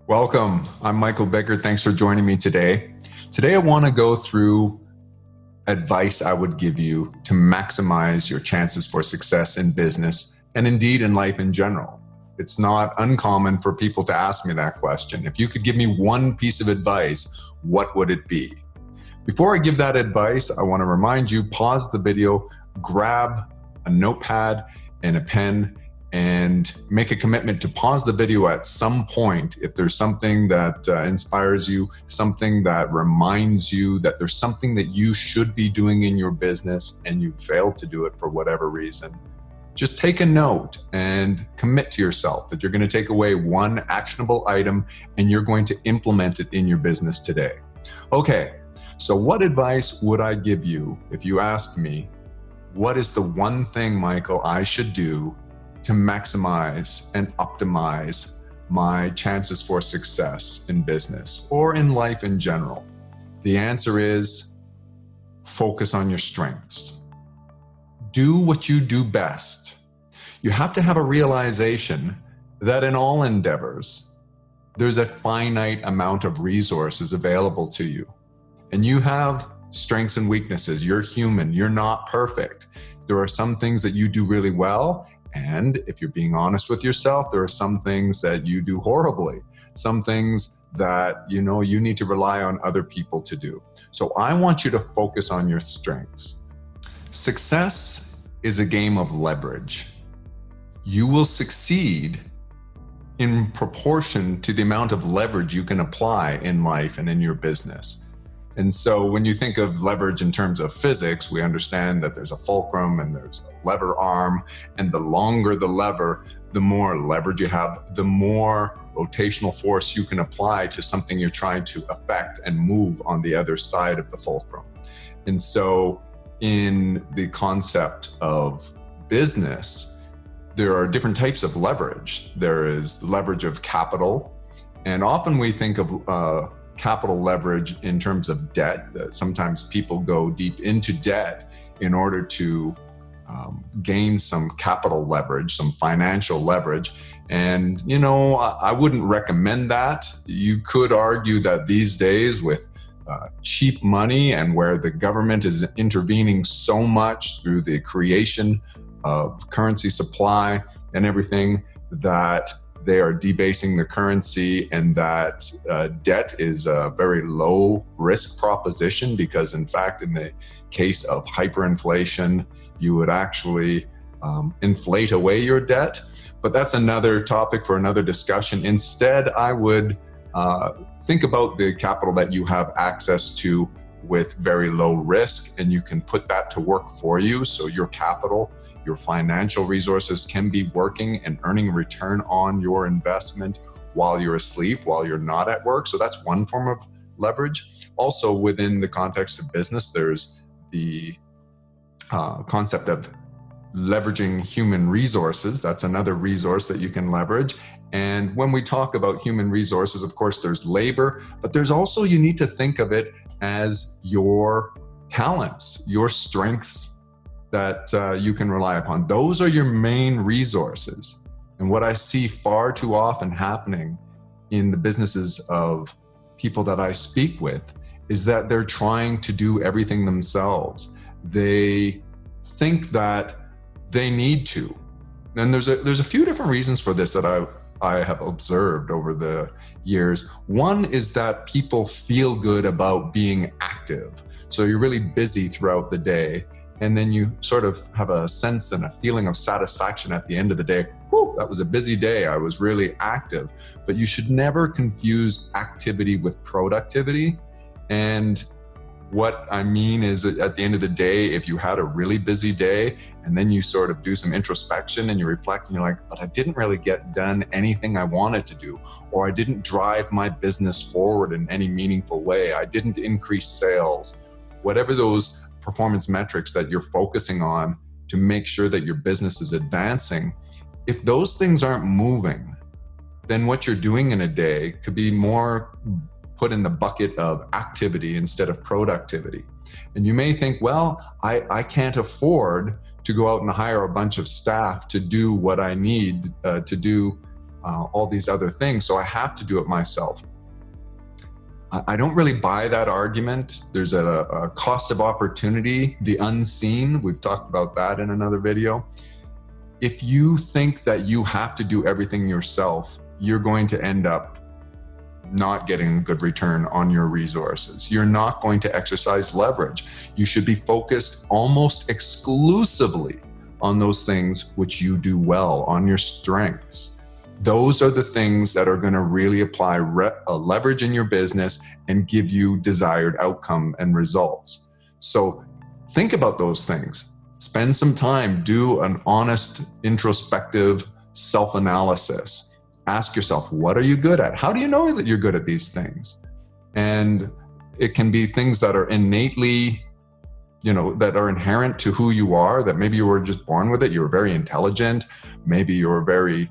Welcome. I'm Michael Bickert. Thanks for joining me today. Today, I want to go through advice I would give you to maximize your chances for success in business and indeed in life in general. It's not uncommon for people to ask me that question. If you could give me one piece of advice, what would it be? Before I give that advice, I want to remind you, pause the video, grab a notepad and a pen, and make a commitment to pause the video at some point if there's something that inspires you, something that reminds you that there's something that you should be doing in your business and you failed to do it for whatever reason. Just take a note and commit to yourself that you're going to take away one actionable item and you're going to implement it in your business today. Okay, so what advice would I give you if you asked me, what is the one thing, Michael, I should do to maximize and optimize my chances for success in business or in life in general? The answer is focus on your strengths. Do what you do best. You have to have a realization that in all endeavors, there's a finite amount of resources available to you. And you have strengths and weaknesses. You're human. You're not perfect. There are some things that you do really well. And if you're being honest with yourself, there are some things that you do horribly, some things that you need to rely on other people to do. So I want you to focus on your strengths. Success is a game of leverage. You will succeed in proportion to the amount of leverage you can apply in life and in your business. And so when you think of leverage in terms of physics, we understand that there's a fulcrum and there's a lever arm, and the longer the lever, the more leverage you have, the more rotational force you can apply to something you're trying to affect and move on the other side of the fulcrum. And so in the concept of business, there are different types of leverage. There is leverage of capital, and often we think of capital leverage in terms of debt. Sometimes people go deep into debt in order to gain some capital leverage, some financial leverage. And, I wouldn't recommend that. You could argue that these days with cheap money and where the government is intervening so much through the creation of currency supply and everything, that they are debasing the currency, and that debt is a very low risk proposition, because in fact, in the case of hyperinflation, you would actually inflate away your debt. But that's another topic for another discussion. Instead, I would think about the capital that you have access to with very low risk, and you can put that to work for you. So your capital, your financial resources can be working and earning a return on your investment while you're asleep, while you're not at work. So that's one form of leverage. Also, within the context of business, there's the concept of leveraging human resources. That's another resource that you can leverage. And when we talk about human resources, of course, there's labor, but there's also, you need to think of it as your talents, your strengths that you can rely upon. Those are your main resources. And what I see far too often happening in the businesses of people that I speak with is that they're trying to do everything themselves. They think that they need to. And there's a few different reasons for this that I have observed over the years. One is that people feel good about being active. So you're really busy throughout the day, and then you sort of have a sense and a feeling of satisfaction at the end of the day. Whew, that was a busy day. I was really active. But you should never confuse activity with productivity. And what I mean is, at the end of the day, if you had a really busy day and then you sort of do some introspection and you reflect and you're like, but I didn't really get done anything I wanted to do, or I didn't drive my business forward in any meaningful way, I didn't increase sales, whatever those performance metrics that you're focusing on to make sure that your business is advancing, if those things aren't moving, then what you're doing in a day could be more put in the bucket of activity instead of productivity. And you may think, well, I can't afford to go out and hire a bunch of staff to do what I need to do all these other things, so I have to do it myself. I don't really buy that argument. There's a cost of opportunity, the unseen. We've talked about that in another video. If you think that you have to do everything yourself, you're going to end up not getting a good return on your resources. You're not going to exercise leverage. You should be focused almost exclusively on those things which you do well, on your strengths. Those are the things that are going to really apply leverage in your business and give you desired outcome and results. So think about those things. Spend some time, do an honest, introspective self-analysis. Ask yourself, what are you good at? How do you know that you're good at these things? And it can be things that are innately, that are inherent to who you are, that maybe you were just born with it. You were very intelligent. Maybe you're a very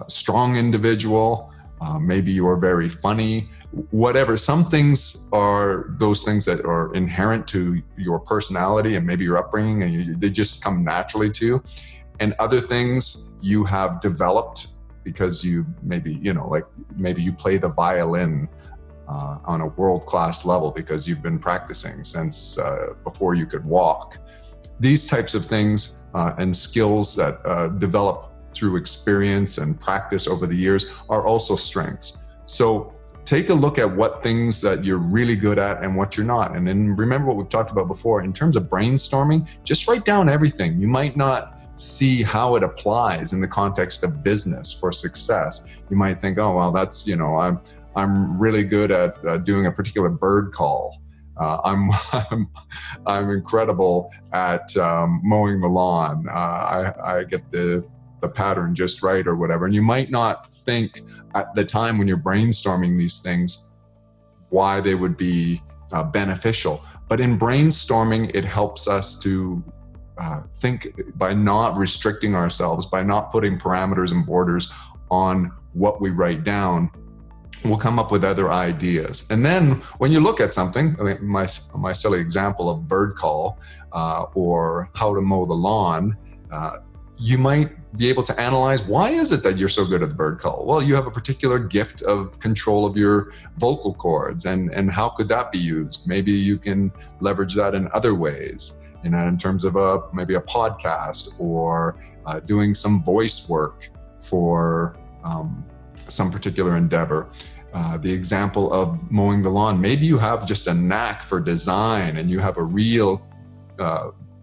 strong individual. Maybe you're very funny, whatever. Some things are those things that are inherent to your personality and maybe your upbringing, and they just come naturally to you. And other things you have developed because you maybe, maybe you play the violin on a world-class level because you've been practicing since before you could walk. These types of things and skills that develop through experience and practice over the years are also strengths. So take a look at what things that you're really good at and what you're not. And then remember what we've talked about before in terms of brainstorming, just write down everything. You might not see how it applies in the context of business for success. You might think, oh, well, that's, I'm really good at doing a particular bird call. I'm incredible at mowing the lawn. I get the pattern just right or whatever. And you might not think at the time when you're brainstorming these things why they would be beneficial. But in brainstorming, it helps us to think by not restricting ourselves, by not putting parameters and borders on what we write down. We'll come up with other ideas. And then when you look at something, my silly example of bird call or how to mow the lawn, you might be able to analyze, why is it that you're so good at the bird call? Well, you have a particular gift of control of your vocal cords, and how could that be used? Maybe you can leverage that in other ways, in terms of maybe a podcast or doing some voice work for some particular endeavor. The example of mowing the lawn, maybe you have just a knack for design and you have a real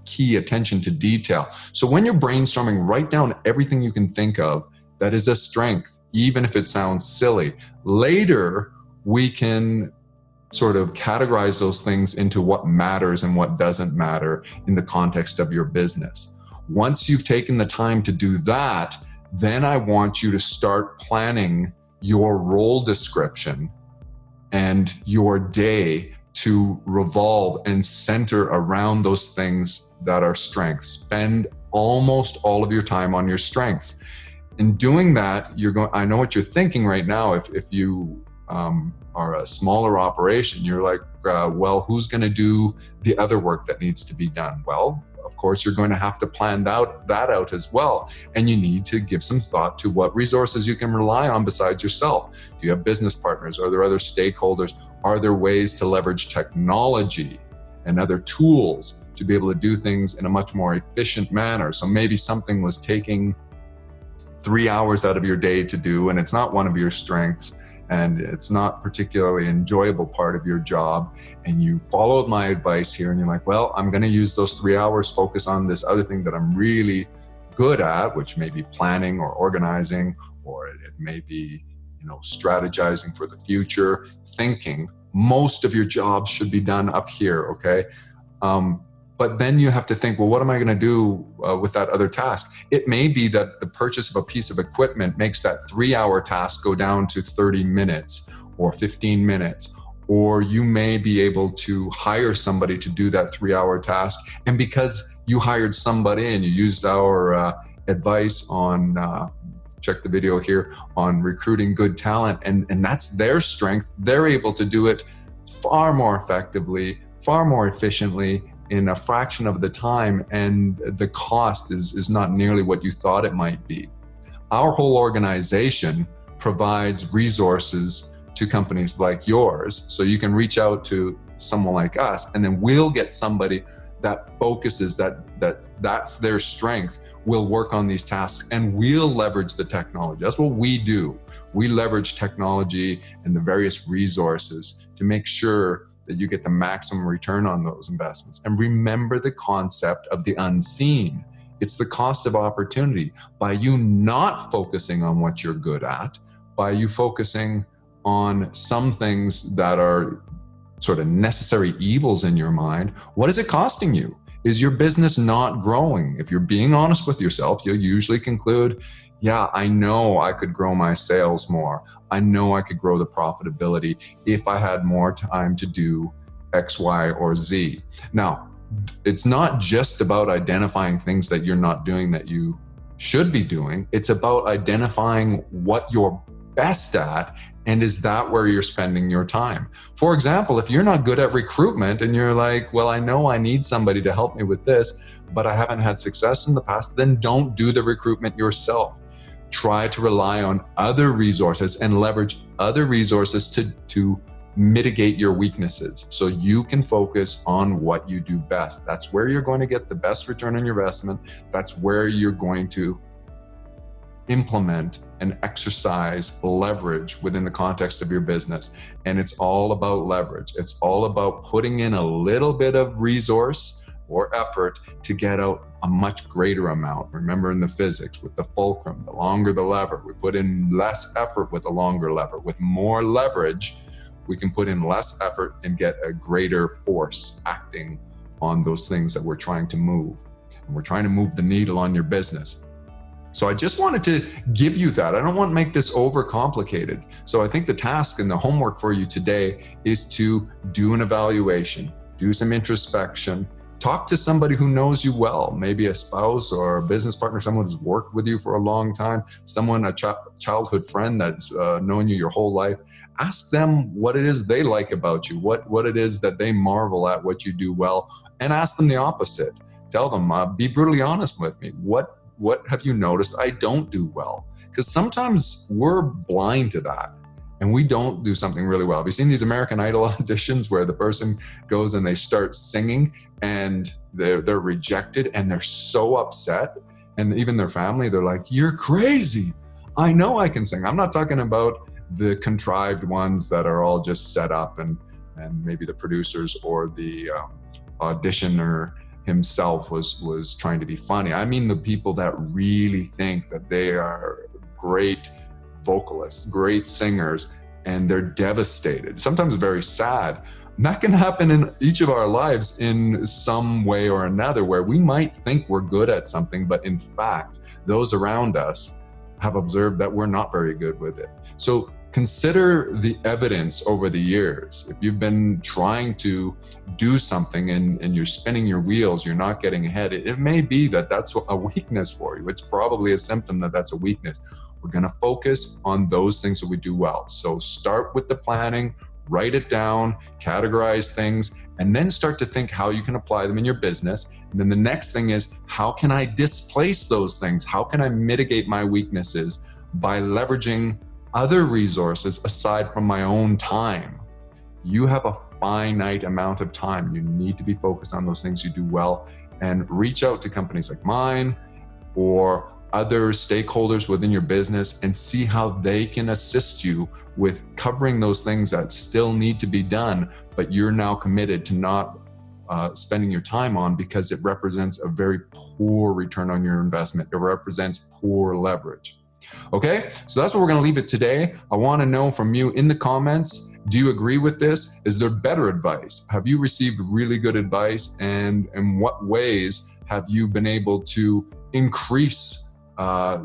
key attention to detail. So when you're brainstorming, write down everything you can think of that is a strength, even if it sounds silly. Later, we can sort of categorize those things into what matters and what doesn't matter in the context of your business. Once you've taken the time to do that, then I want you to start planning your role description and your day to revolve and center around those things that are strengths. Spend almost all of your time on your strengths. In doing that, I know what you're thinking right now. If you are a smaller operation, you're like, well, who's going to do the other work that needs to be done? Well, of course, you're going to have to plan that out as well. And you need to give some thought to what resources you can rely on besides yourself. Do you have business partners? Are there other stakeholders? Are there ways to leverage technology and other tools to be able to do things in a much more efficient manner? So maybe something was taking 3 hours out of your day to do, and it's not one of your strengths, and it's not particularly enjoyable part of your job, and you followed my advice here and you're like, well, I'm going to use those 3 hours, focus on this other thing that I'm really good at, which may be planning or organizing, or it may be, strategizing for the future, thinking. Most of your jobs should be done up here, okay? But then you have to think, well, what am I going to do with that other task? It may be that the purchase of a piece of equipment makes that 3-hour task go down to 30 minutes or 15 minutes. Or you may be able to hire somebody to do that 3-hour task. And because you hired somebody and you used our advice on, check the video here, on recruiting good talent, and that's their strength, they're able to do it far more effectively, far more efficiently, in a fraction of the time, and the cost is not nearly what you thought it might be. Our whole organization provides resources to companies like yours. So you can reach out to someone like us, and then we'll get somebody that focuses, that's their strength, will work on these tasks, and we'll leverage the technology. That's what we do. We leverage technology and the various resources to make sure that you get the maximum return on those investments. And remember the concept of the unseen. It's the cost of opportunity. By you not focusing on what you're good at, by you focusing on some things that are sort of necessary evils in your mind, what is it costing you? Is your business not growing? If you're being honest with yourself, you'll usually conclude, yeah, I know I could grow my sales more. I know I could grow the profitability if I had more time to do X, Y, or Z. Now, it's not just about identifying things that you're not doing that you should be doing. It's about identifying what you're best at, and is that where you're spending your time? For example, if you're not good at recruitment and you're like, well, I know I need somebody to help me with this, but I haven't had success in the past, then don't do the recruitment yourself. Try to rely on other resources and leverage other resources to mitigate your weaknesses so you can focus on what you do best. That's where you're going to get the best return on your investment. That's where you're going to implement and exercise leverage within the context of your business. And it's all about leverage. It's all about putting in a little bit of resource or effort to get out a much greater amount. Remember in the physics with the fulcrum, the longer the lever, we put in less effort with a longer lever. With more leverage, we can put in less effort and get a greater force acting on those things that we're trying to move. And we're trying to move the needle on your business. So I just wanted to give you that. I don't want to make this overcomplicated. So I think the task and the homework for you today is to do an evaluation, do some introspection, talk to somebody who knows you well, maybe a spouse or a business partner, someone who's worked with you for a long time, someone, a childhood friend that's known you your whole life. Ask them what it is they like about you, what it is that they marvel at, what you do well, and ask them the opposite. Tell them, be brutally honest with me. What have you noticed I don't do well? Because sometimes we're blind to that and we don't do something really well. Have you seen these American Idol auditions where the person goes and they start singing and they're rejected and they're so upset, and even their family, they're like, you're crazy. I know I can sing. I'm not talking about the contrived ones that are all just set up and maybe the producers or the auditioner himself was trying to be funny. I mean the people that really think that they are great vocalists, great singers, and they're devastated, sometimes very sad. And that can happen in each of our lives in some way or another, where we might think we're good at something, but in fact, those around us have observed that we're not very good with it. So consider the evidence over the years. If you've been trying to do something and you're spinning your wheels, you're not getting ahead, it may be that that's a weakness for you. It's probably a symptom that that's a weakness. We're going to focus on those things that we do well. So start with the planning, write it down, categorize things, and then start to think how you can apply them in your business. And then the next thing is, how can I displace those things? How can I mitigate my weaknesses by leveraging other resources aside from my own time? You have a finite amount of time. You need to be focused on those things you do well, and reach out to companies like mine or other stakeholders within your business and see how they can assist you with covering those things that still need to be done, but you're now committed to not spending your time on because it represents a very poor return on your investment. It represents poor leverage. Okay, so that's where we're going to leave it today. I want to know from you in the comments, do you agree with this? Is there better advice? Have you received really good advice? And in what ways have you been able to increase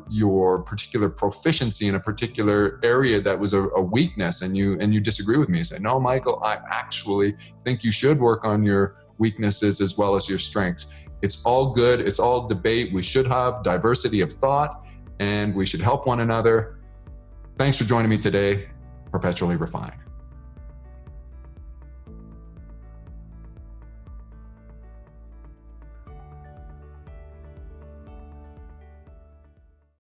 your particular proficiency in a particular area that was a weakness, and you disagree with me and say, no, Michael, I actually think you should work on your weaknesses as well as your strengths. It's all good. It's all debate. We should have diversity of thought, and we should help one another. Thanks for joining me today. Perpetually Refine.